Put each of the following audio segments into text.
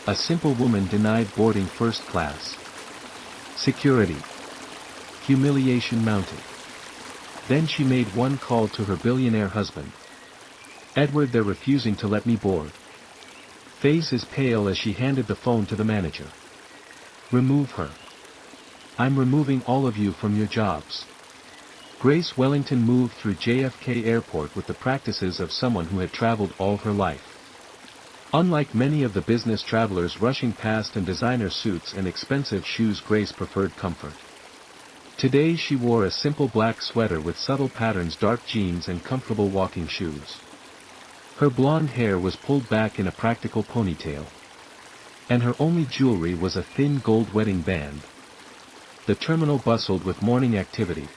A simple woman denied boarding first class. Security. Humiliation mounted. Then she made one call to her billionaire husband. Edward, they're refusing to let me board. Face is pale as she handed the phone to the manager. Remove her. I'm removing all of you from your jobs. Grace Wellington moved through JFK Airport with the practices of someone who had traveled all her life. Unlike many of the business travelers rushing past in designer suits and expensive shoes, Grace preferred comfort. Today she wore a simple black sweater with subtle patterns, dark jeans and comfortable walking shoes. Her blonde hair was pulled back in a practical ponytail. And her only jewelry was a thin gold wedding band. The terminal bustled with morning activity.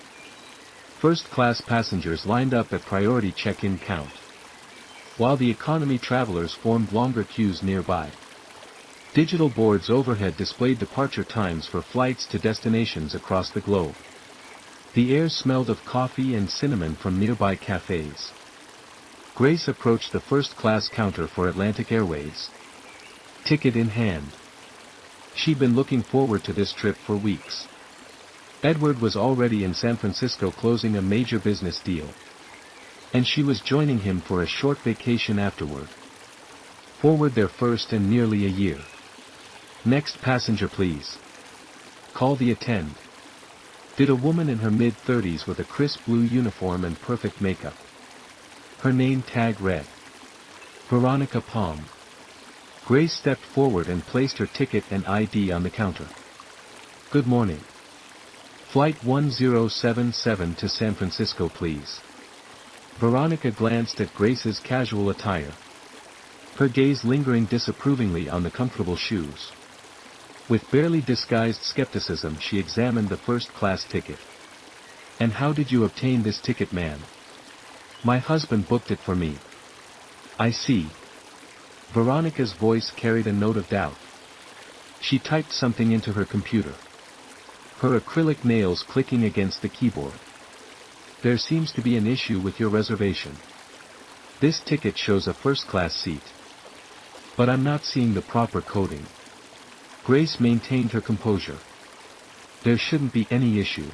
First-class passengers lined up at priority check-in count, while the economy travelers formed longer queues nearby. Digital boards overhead displayed departure times for flights to destinations across the globe. The air smelled of coffee and cinnamon from nearby cafes. Grace approached the first-class counter for Atlantic Airways. Ticket in hand. She'd been looking forward to this trip for weeks. Edward was already in San Francisco closing a major business deal. And she was joining him for a short vacation afterward. Forward their first in nearly a year. Next passenger please. Call the attend. Did a woman in her mid-30s with a crisp blue uniform and perfect makeup. Her name tag read. Veronica Palm. Grace stepped forward and placed her ticket and ID on the counter. Good morning. Flight 1077 to San Francisco please. Veronica glanced at Grace's casual attire. Her gaze lingering disapprovingly on the comfortable shoes. With barely disguised skepticism she examined the first-class ticket. And how did you obtain this ticket, ma'am? My husband booked it for me. I see. Veronica's voice carried a note of doubt. She typed something into her computer. Her acrylic nails clicking against the keyboard. There seems to be an issue with your reservation. This ticket shows a first-class seat. But I'm not seeing the proper coding. Grace maintained her composure. There shouldn't be any issue.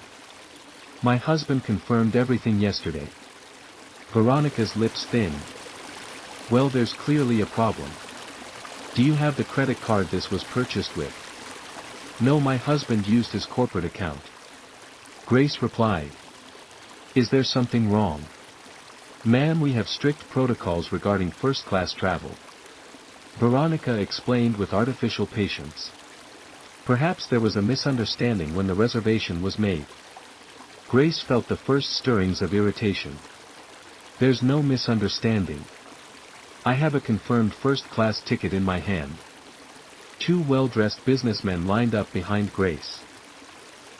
My husband confirmed everything yesterday. Veronica's lips thinned. Well, there's clearly a problem. Do you have the credit card this was purchased with? No, my husband used his corporate account. Grace replied. Is there something wrong? Ma'am, we have strict protocols regarding first-class travel. Veronica explained with artificial patience. Perhaps there was a misunderstanding when the reservation was made. Grace felt the first stirrings of irritation. There's no misunderstanding. I have a confirmed first-class ticket in my hand. Two well-dressed businessmen lined up behind Grace.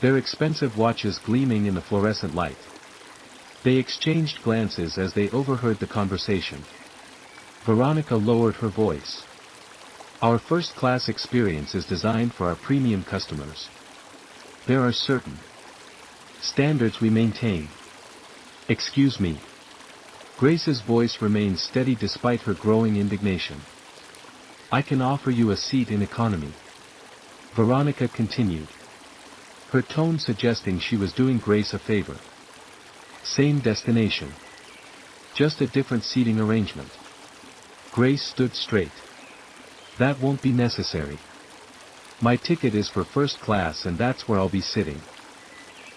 Their expensive watches gleaming in the fluorescent light. They exchanged glances as they overheard the conversation. Veronica lowered her voice. Our first-class experience is designed for our premium customers. There are certain standards we maintain. Excuse me. Grace's voice remained steady despite her growing indignation. I can offer you a seat in economy. Veronica continued. Her tone suggesting she was doing Grace a favor. Same destination. Just a different seating arrangement. Grace stood straight. That won't be necessary. My ticket is for first class and that's where I'll be sitting.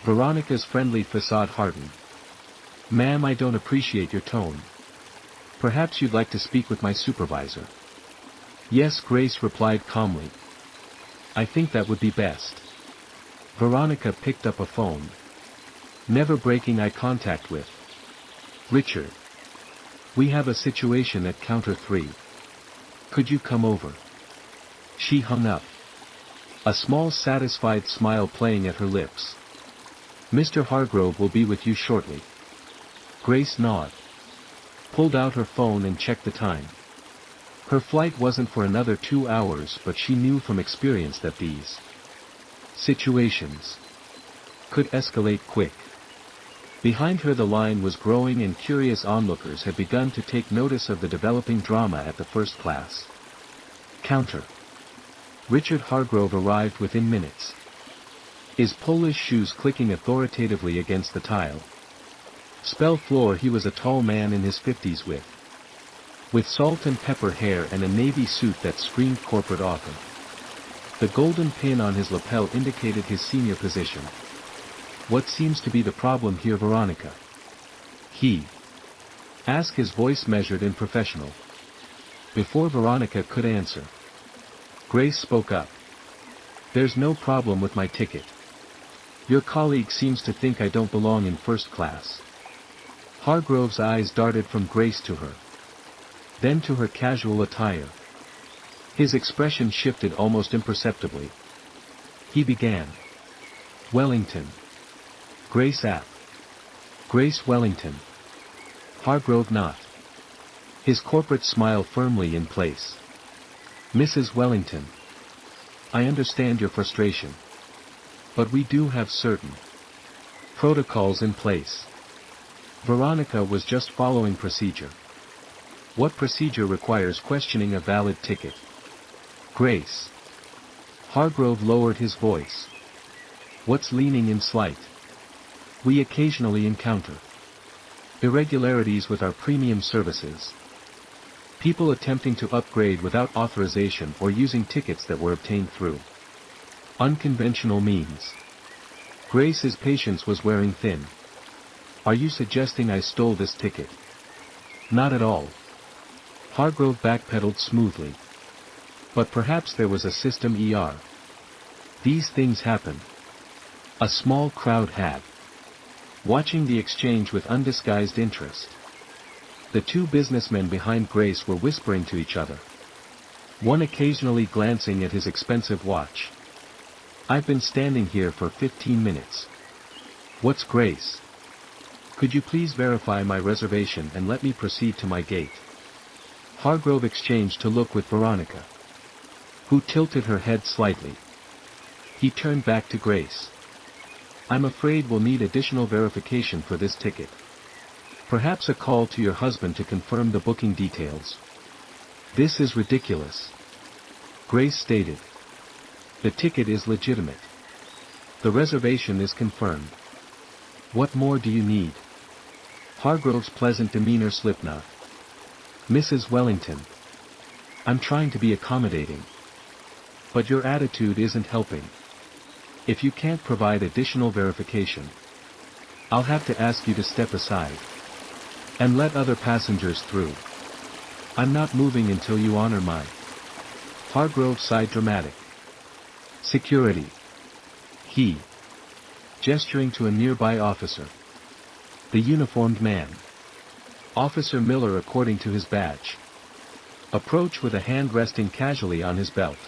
Veronica's friendly facade hardened. Ma'am, I don't appreciate your tone. Perhaps you'd like to speak with my supervisor. Yes, Grace replied calmly. I think that would be best. Veronica picked up a phone. Never breaking eye contact with Richard. We have a situation at counter 3. Could you come over? She hung up. A small satisfied smile playing at her lips. Mr. Hargrove will be with you shortly. Grace nodded. Pulled out her phone and checked the time. Her flight wasn't for another 2 hours, but she knew from experience that these situations could escalate quick. Behind her the line was growing and curious onlookers had begun to take notice of the developing drama at the first class counter. Richard Hargrove arrived within minutes. His Polish shoes clicking authoritatively against the tile. Spell floor. He was a tall man in his 50s with salt and pepper hair and a navy suit that screamed corporate author. The golden pin on his lapel indicated his senior position. What seems to be the problem here, Veronica? He asked, his voice measured and professional. Before Veronica could answer, Grace spoke up. There's no problem with my ticket. Your colleague seems to think I don't belong in first class. Hargrove's eyes darted from Grace to her, then to her casual attire. His expression shifted almost imperceptibly. He began. Wellington. Grace App. Grace Wellington. Hargrove not. His corporate smile firmly in place. Mrs. Wellington. I understand your frustration. But we do have certain protocols in place. Veronica was just following procedure. What procedure requires questioning a valid ticket? Grace. Hargrove lowered his voice. What's leaning in slight? We occasionally encounter irregularities with our premium services. People attempting to upgrade without authorization or using tickets that were obtained through unconventional means. Grace's patience was wearing thin. Are you suggesting I stole this ticket? Not at all. Hargrove backpedaled smoothly. But perhaps there was a system error. These things happen. A small crowd had watching the exchange with undisguised interest. The two businessmen behind Grace were whispering to each other, one occasionally glancing at his expensive watch. I've been standing here for 15 minutes. What's Grace? Could you please verify my reservation and let me proceed to my gate? Hargrove exchanged a look with Veronica, who tilted her head slightly. He turned back to Grace. I'm afraid we'll need additional verification for this ticket. Perhaps a call to your husband to confirm the booking details. This is ridiculous. Grace stated. The ticket is legitimate. The reservation is confirmed. What more do you need? Hargrove's pleasant demeanor slipknot. Mrs. Wellington. I'm trying to be accommodating. But your attitude isn't helping. If you can't provide additional verification, I'll have to ask you to step aside and let other passengers through. I'm not moving until you honor my. Hargrove sighed dramatic. Security. He, gesturing to a nearby officer. The uniformed man. Officer Miller according to his badge. Approach with a hand resting casually on his belt.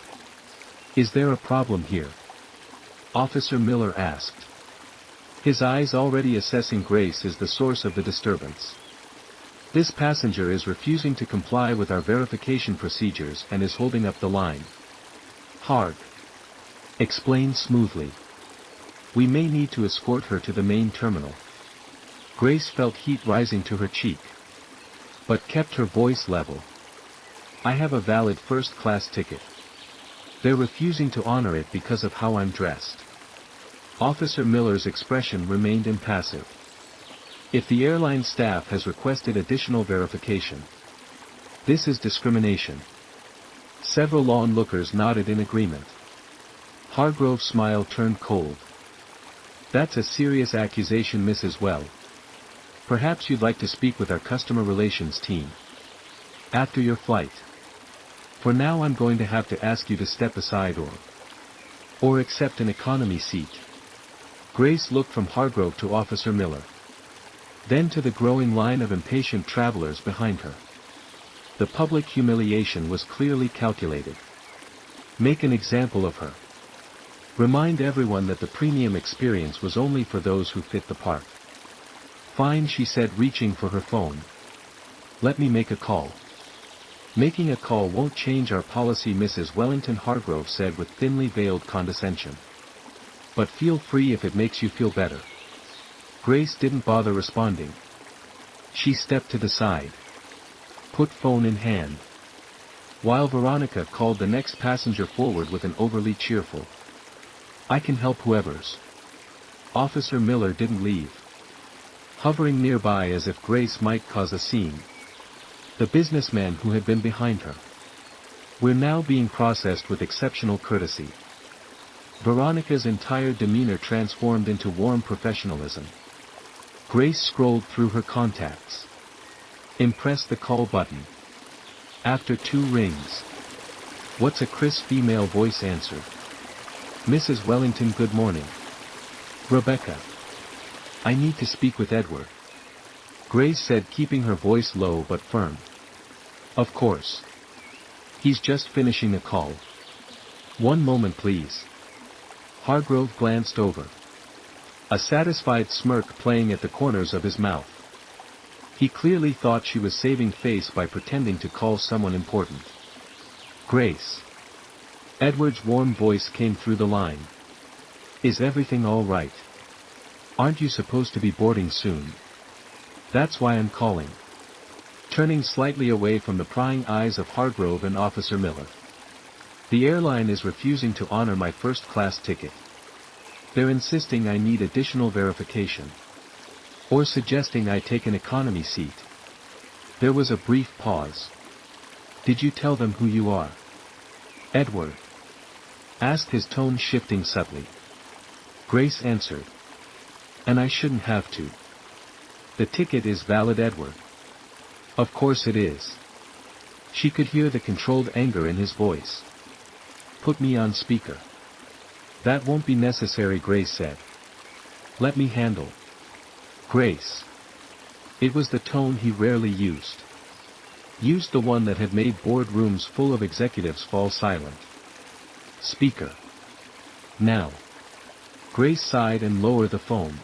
Is there a problem here? Officer Miller asked. His eyes already assessing Grace as the source of the disturbance. This passenger is refusing to comply with our verification procedures and is holding up the line. Hard. Explained smoothly. We may need to escort her to the main terminal. Grace felt heat rising to her cheek, but kept her voice level. I have a valid first-class ticket. They're refusing to honor it because of how I'm dressed. Officer Miller's expression remained impassive. If the airline staff has requested additional verification, this is discrimination. Several onlookers nodded in agreement. Hargrove's smile turned cold. That's a serious accusation, Mrs. Well. Perhaps you'd like to speak with our customer relations team after your flight. For now I'm going to have to ask you to step aside or accept an economy seat. Grace looked from Hargrove to Officer Miller, then to the growing line of impatient travelers behind her. The public humiliation was clearly calculated. Make an example of her. Remind everyone that the premium experience was only for those who fit the part. Fine, she said, reaching for her phone. Let me make a call. Making a call won't change our policy, Mrs. Wellington, Hargrove said with thinly veiled condescension. But feel free if it makes you feel better. Grace didn't bother responding. She stepped to the side. Put phone in hand. while Veronica called the next passenger forward with an overly cheerful, "I can help whoever's." Officer Miller didn't leave. Hovering nearby as if Grace might cause a scene. The businessman who had been behind her. "We're now being processed with exceptional courtesy." Veronica's entire demeanor transformed into warm professionalism. Grace scrolled through her contacts. Pressed the call button. After 2 rings. "What's a crisp female voice answered. "Mrs. Wellington, good morning. Rebecca. I need to speak with Edward." Grace said, keeping her voice low but firm. "Of course. He's just finishing a call. One moment please." Hargrove glanced over. A satisfied smirk playing at the corners of his mouth. He clearly thought she was saving face by pretending to call someone important. "Grace." Edward's warm voice came through the line. "Is everything all right? Aren't you supposed to be boarding soon? That's why I'm calling." Turning slightly away from the prying eyes of Hargrove and Officer Miller. "The airline is refusing to honor my first-class ticket. They're insisting I need additional verification. Or suggesting I take an economy seat." There was a brief pause. "Did you tell them who you are?" Edward asked, his tone shifting subtly. Grace answered. "And I shouldn't have to. The ticket is valid, Edward." "Of course it is." She could hear the controlled anger in his voice. "Put me on speaker." "That won't be necessary," Grace said. "Let me handle." "Grace." It was the tone he rarely used. Used the one that had made boardrooms full of executives fall silent. "Speaker. Now." Grace sighed and lowered the phone.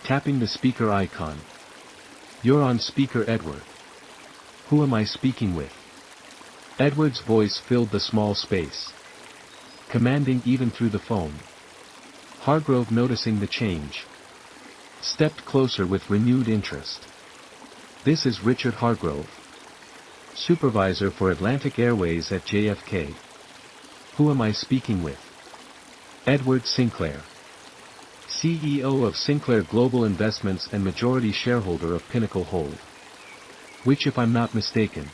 Tapping the speaker icon. "You're on speaker, Edward." "Who am I speaking with?" Edward's voice filled the small space. Commanding even through the phone. Hargrove, noticing the change, stepped closer with renewed interest. "This is Richard Hargrove, supervisor for Atlantic Airways at JFK. Who am I speaking with?" "Edward Sinclair, CEO of Sinclair Global Investments and majority shareholder of Pinnacle Hold, which, if I'm not mistaken,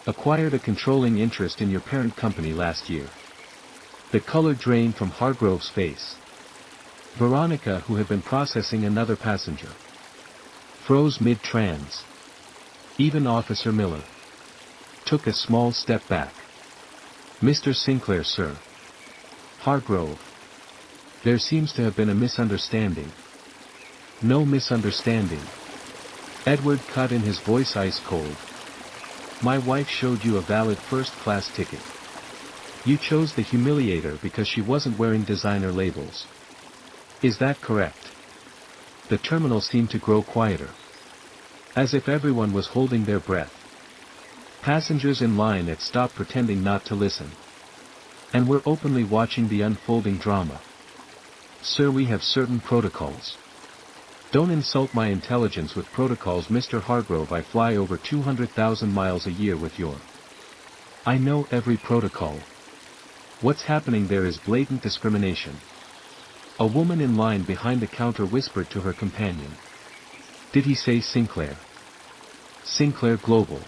acquired a controlling interest in your parent company last year." The color drained from Hargrove's face. Veronica, who had been processing another passenger, froze mid-trans. Even Officer Miller took a small step back. "Mr. Sinclair, sir." "Hargrove. There seems to have been a misunderstanding." "No misunderstanding." Edward cut in, his voice ice cold. "My wife showed you a valid first-class ticket. You chose the humiliator because she wasn't wearing designer labels. Is that correct?" The terminal seemed to grow quieter. As if everyone was holding their breath. Passengers in line had stopped pretending not to listen. And were openly watching the unfolding drama. "Sir, we have certain protocols." "Don't insult my intelligence with protocols, Mr. Hargrove. I fly over 200,000 miles a year with your—" "I know every protocol. What's happening there is blatant discrimination." A woman in line behind the counter whispered to her companion. "Did he say Sinclair?" "Sinclair Global."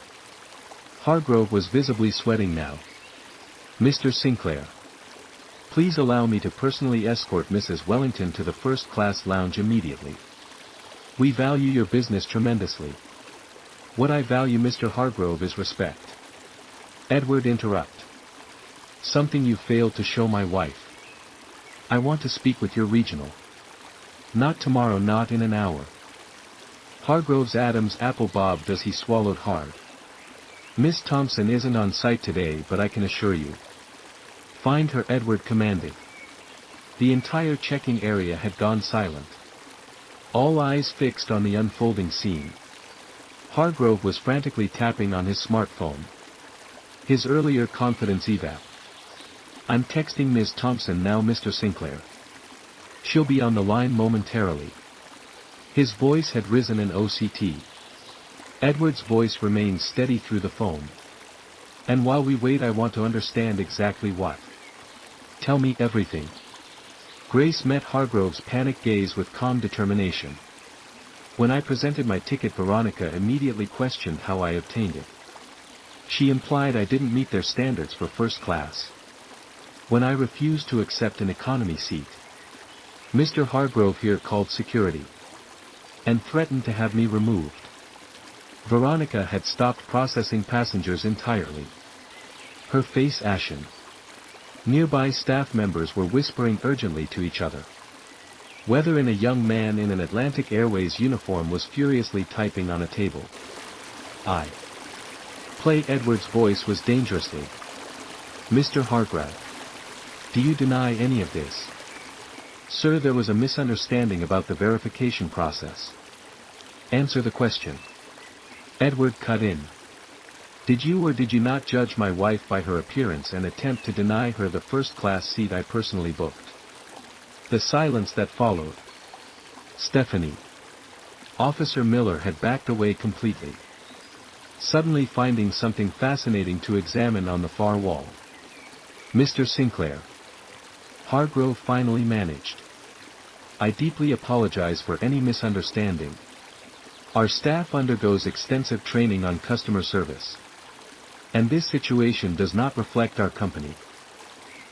Hargrove was visibly sweating now. "Mr. Sinclair. Please allow me to personally escort Mrs. Wellington to the first-class lounge immediately. We value your business tremendously." "What I value, Mr. Hargrove, is respect." Edward interrupted. "Something you failed to show my wife. I want to speak with your regional." "Not tomorrow, not in an hour." Hargrove's Adam's apple bobbed as he swallowed hard. "Miss Thompson isn't on site today, but I can assure you." "Find her," Edward commanded. The entire checking area had gone silent. All eyes fixed on the unfolding scene. Hargrove was frantically tapping on his smartphone. His earlier confidence evaporated. "I'm texting Ms. Thompson now, Mr. Sinclair. She'll be on the line momentarily." His voice had risen an OCT. Edward's voice remained steady through the phone. And while we wait, I want to understand exactly what. Tell me everything. Grace met Hargrove's panicked gaze with calm determination. When I presented my ticket, Veronica immediately questioned how I obtained it. She implied I didn't meet their standards for first class. When I refused to accept an economy seat, Mr. Hargrove here called security and threatened to have me removed. Veronica had stopped processing passengers entirely. Her face ashen. Nearby staff members were whispering urgently to each other. Whether a young man in an Atlantic Airways uniform was furiously typing on a table. I. Play Edward's voice was dangerously. Mr. Hargrave. Do you deny any of this? Sir, there was a misunderstanding about the verification process. Answer the question. Edward cut in. Did you or did you not judge my wife by her appearance and attempt to deny her the first-class seat I personally booked? The silence that followed. Stephanie. Officer Miller had backed away completely, suddenly finding something fascinating to examine on the far wall. Mr. Sinclair. Hargrove finally managed. I deeply apologize for any misunderstanding. Our staff undergoes extensive training on customer service, and this situation does not reflect our company.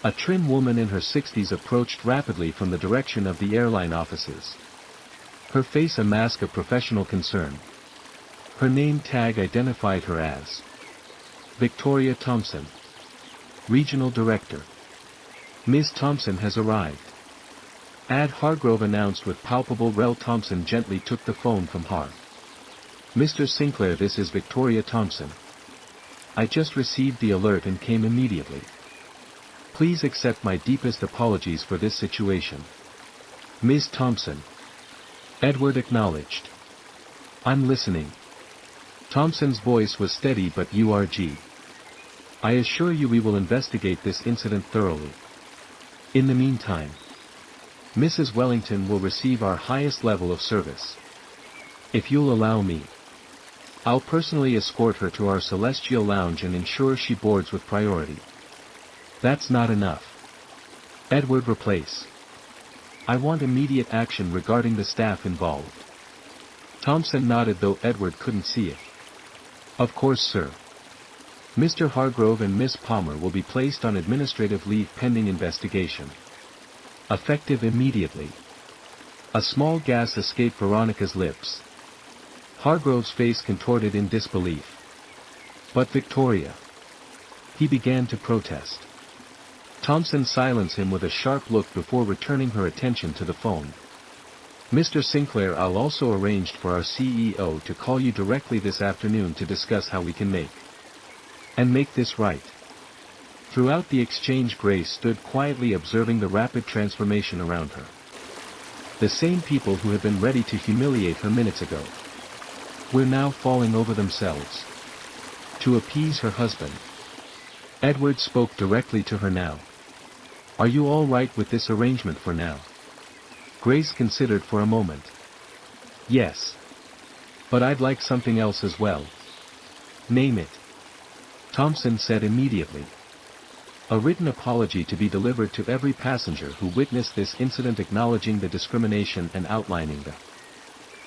A trim woman in her 60s approached rapidly from the direction of the airline offices, her face a mask of professional concern. Her name tag identified her as Victoria Thompson, Regional Director. Ms. Thompson has arrived. Ad Hargrove announced with palpable rel. Thompson gently took the phone from Har. Mr. Sinclair, this is Victoria Thompson. I just received the alert and came immediately. Please accept my deepest apologies for this situation. Ms. Thompson. Edward acknowledged. I'm listening. Thompson's voice was steady but urg. I assure you we will investigate this incident thoroughly. In the meantime, Mrs. Wellington will receive our highest level of service. If you'll allow me, I'll personally escort her to our celestial lounge and ensure she boards with priority. That's not enough. Edward, replace. I want immediate action regarding the staff involved. Thompson nodded, though Edward couldn't see it. Of course, sir. Mr. Hargrove and Miss Palmer will be placed on administrative leave pending investigation. Effective immediately. A small gas escaped Veronica's lips. Hargrove's face contorted in disbelief. But Victoria. He began to protest. Thompson silenced him with a sharp look before returning her attention to the phone. Mr. Sinclair, I'll also arranged for our CEO to call you directly this afternoon to discuss how we can make this right. Throughout the exchange, Grace stood quietly observing the rapid transformation around her. The same people who had been ready to humiliate her minutes ago were now falling over themselves to appease her husband. Edward spoke directly to her now. Are you all right with this arrangement for now? Grace considered for a moment. Yes. But I'd like something else as well. Name it. Thompson said immediately. A written apology to be delivered to every passenger who witnessed this incident, acknowledging the discrimination and outlining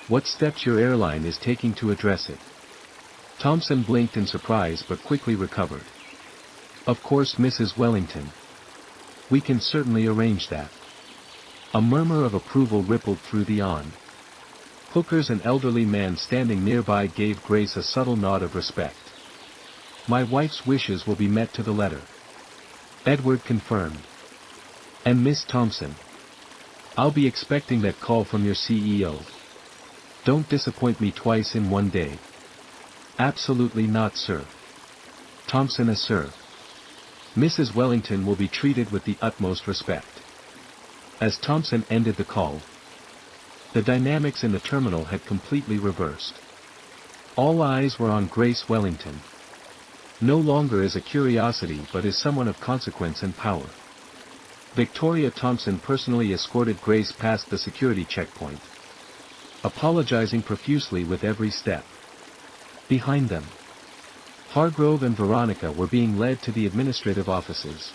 what steps your airline is taking to address it. Thompson blinked in surprise but quickly recovered. Of course, Mrs. Wellington. We can certainly arrange that. A murmur of approval rippled through the onlookers. An elderly man standing nearby gave Grace a subtle nod of respect. My wife's wishes will be met to the letter. Edward confirmed. And Miss Thompson. I'll be expecting that call from your CEO. Don't disappoint me twice in one day. Absolutely not, sir. Thompson asserted. Mrs. Wellington will be treated with the utmost respect. As Thompson ended the call, the dynamics in the terminal had completely reversed. All eyes were on Grace Wellington. No longer as a curiosity but as someone of consequence and power. Victoria Thompson personally escorted Grace past the security checkpoint, apologizing profusely with every step. Behind them, Hargrove and Veronica were being led to the administrative offices.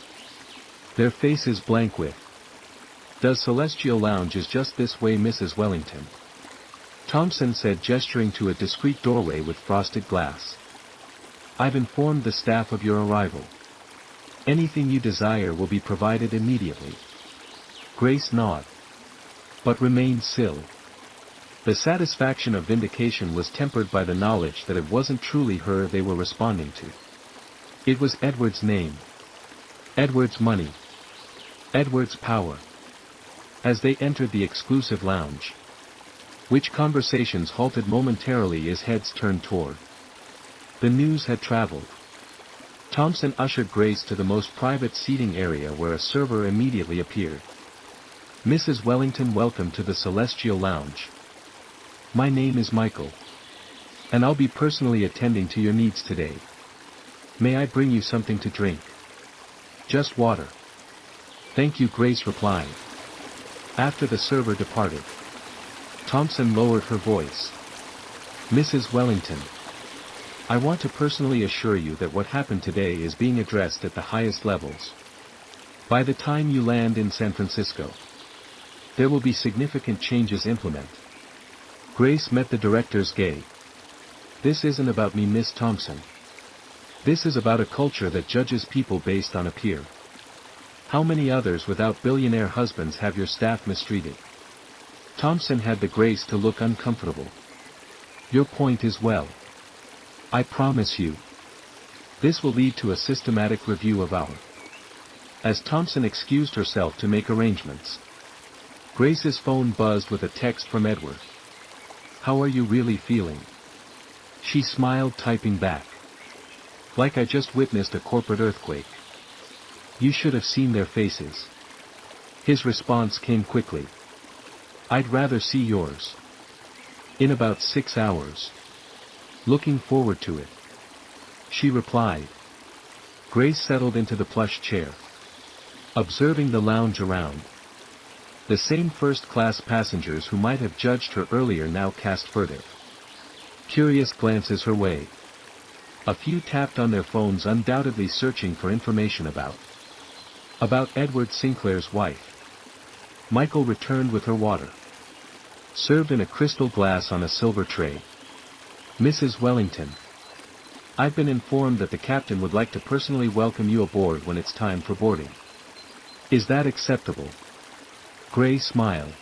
Their faces blank with, "Does Celestial Lounge is just this way, Mrs. Wellington?" Thompson said, gesturing to a discreet doorway with frosted glass. "I've informed the staff of your arrival. Anything you desire will be provided immediately." Grace nodded, but remained still. The satisfaction of vindication was tempered by the knowledge that it wasn't truly her they were responding to. It was Edward's name. Edward's money. Edward's power. As they entered the exclusive lounge, which conversations halted momentarily as heads turned toward. The news had traveled. Thompson ushered Grace to the most private seating area where a server immediately appeared. "Mrs. Wellington, welcome to the Celestial Lounge. My name is Michael, and I'll be personally attending to your needs today. May I bring you something to drink?" "Just water." "Thank you," Grace replied. After the server departed, Thompson lowered her voice. "Mrs. Wellington, I want to personally assure you that what happened today is being addressed at the highest levels. By the time you land in San Francisco, there will be significant changes implemented." Grace met the director's gaze. "This isn't about me, Miss Thompson. This is about a culture that judges people based on a peer. How many others without billionaire husbands have your staff mistreated?" Thompson had the grace to look uncomfortable. "Your point is well. I promise you, this will lead to a systematic review of our." As Thompson excused herself to make arrangements, Grace's phone buzzed with a text from Edward. "How are you really feeling?" She smiled, typing back, "Like I just witnessed a corporate earthquake. You should have seen their faces." His response came quickly. "I'd rather see yours. In about 6 hours. Looking forward to it," she replied. Grace settled into the plush chair, observing the lounge around. The same first-class passengers who might have judged her earlier now cast furtive, curious glances her way. A few tapped on their phones, undoubtedly searching for information about Edward Sinclair's wife. Michael returned with her water, served in a crystal glass on a silver tray. "Mrs. Wellington, I've been informed that the captain would like to personally welcome you aboard when it's time for boarding. Is that acceptable?" Gray smiled.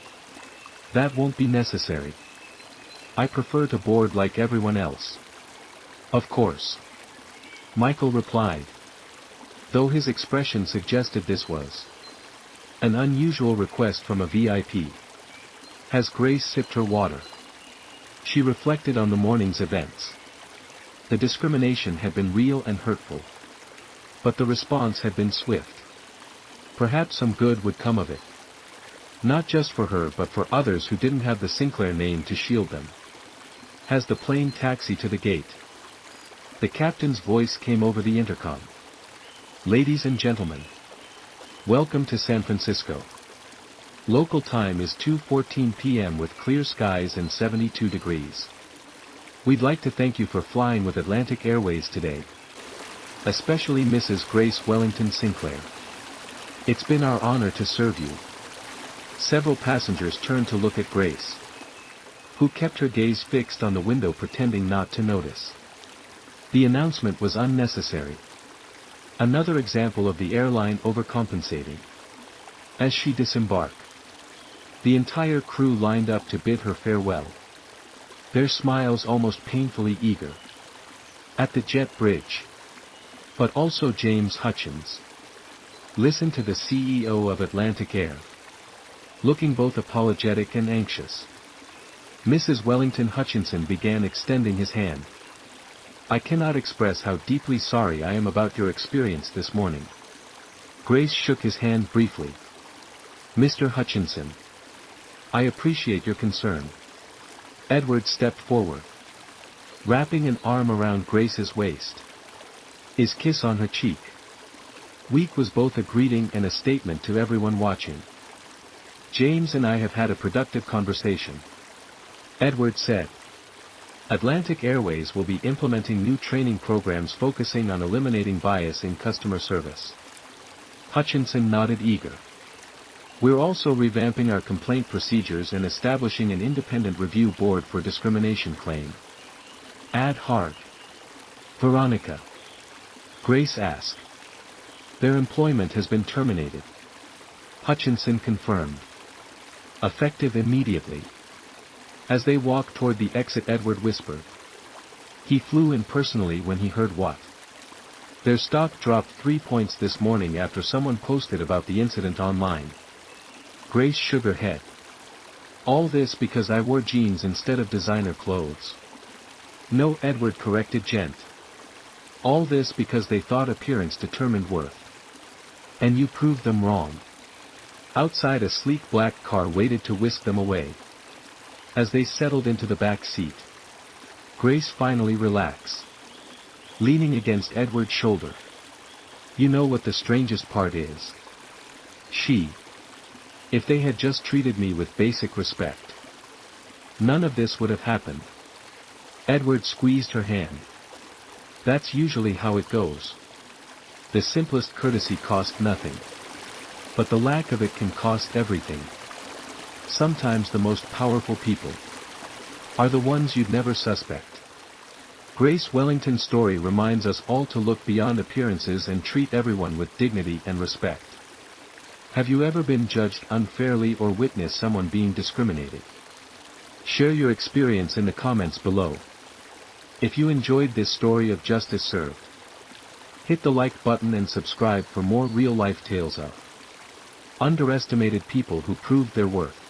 "That won't be necessary. I prefer to board like everyone else." "Of course," Michael replied, though his expression suggested this was an unusual request from a VIP. As Grace sipped her water, she reflected on the morning's events. The discrimination had been real and hurtful, but the response had been swift. Perhaps some good would come of it. Not just for her but for others who didn't have the Sinclair name to shield them. As the plane taxied to the gate, the captain's voice came over the intercom. "Ladies and gentlemen, welcome to San Francisco. Local time is 2:14 p.m. with clear skies and 72 degrees. We'd like to thank you for flying with Atlantic Airways today. Especially Mrs. Grace Wellington Sinclair. It's been our honor to serve you." Several passengers turned to look at Grace, who kept her gaze fixed on the window, pretending not to notice. The announcement was unnecessary. Another example of the airline overcompensating. As she disembarked, the entire crew lined up to bid her farewell, their smiles almost painfully eager. At the jet bridge, but also James Hutchins listened to the CEO of Atlantic Air, looking both apologetic and anxious. Mrs. Wellington Hutchinson began extending his hand. "I cannot express how deeply sorry I am about your experience this morning." Grace shook his hand briefly. "Mr. Hutchinson, I appreciate your concern." Edward stepped forward, wrapping an arm around Grace's waist, his kiss on her cheek. Weak was both a greeting and a statement to everyone watching. "James and I have had a productive conversation," Edward said. Atlantic Airways will be implementing new training programs focusing on eliminating bias in customer service. Hutchinson nodded eager. We're also revamping our complaint procedures and establishing an independent review board for discrimination claim. Add hard. Veronica. Grace asked. Their employment has been terminated. Hutchinson confirmed. Effective immediately. As they walked toward the exit, Edward whispered. He flew in personally when he heard what? Their stock dropped 3 points this morning after someone posted about the incident online. Grace shook her head. All this because I wore jeans instead of designer clothes. No, Edward corrected gent. All this because they thought appearance determined worth. And you proved them wrong. Outside, a sleek black car waited to whisk them away. As they settled into the back seat, Grace finally relaxed, leaning against Edward's shoulder. You know what the strangest part is? If they had just treated me with basic respect, none of this would have happened. Edward squeezed her hand. That's usually how it goes. The simplest courtesy costs nothing. But the lack of it can cost everything. Sometimes the most powerful people are the ones you'd never suspect. Grace Wellington's story reminds us all to look beyond appearances and treat everyone with dignity and respect. Have you ever been judged unfairly or witnessed someone being discriminated? Share your experience in the comments below. If you enjoyed this story of justice served, hit the like button and subscribe for more real-life tales of underestimated people who proved their worth.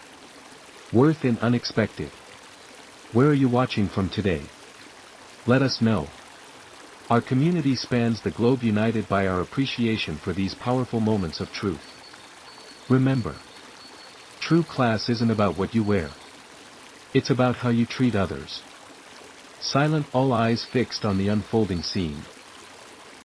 Worth in unexpected. Where are you watching from today? Let us know. Our community spans the globe, united by our appreciation for these powerful moments of truth. Remember, true class isn't about what you wear. It's about how you treat others. Silent, all eyes fixed on the unfolding scene.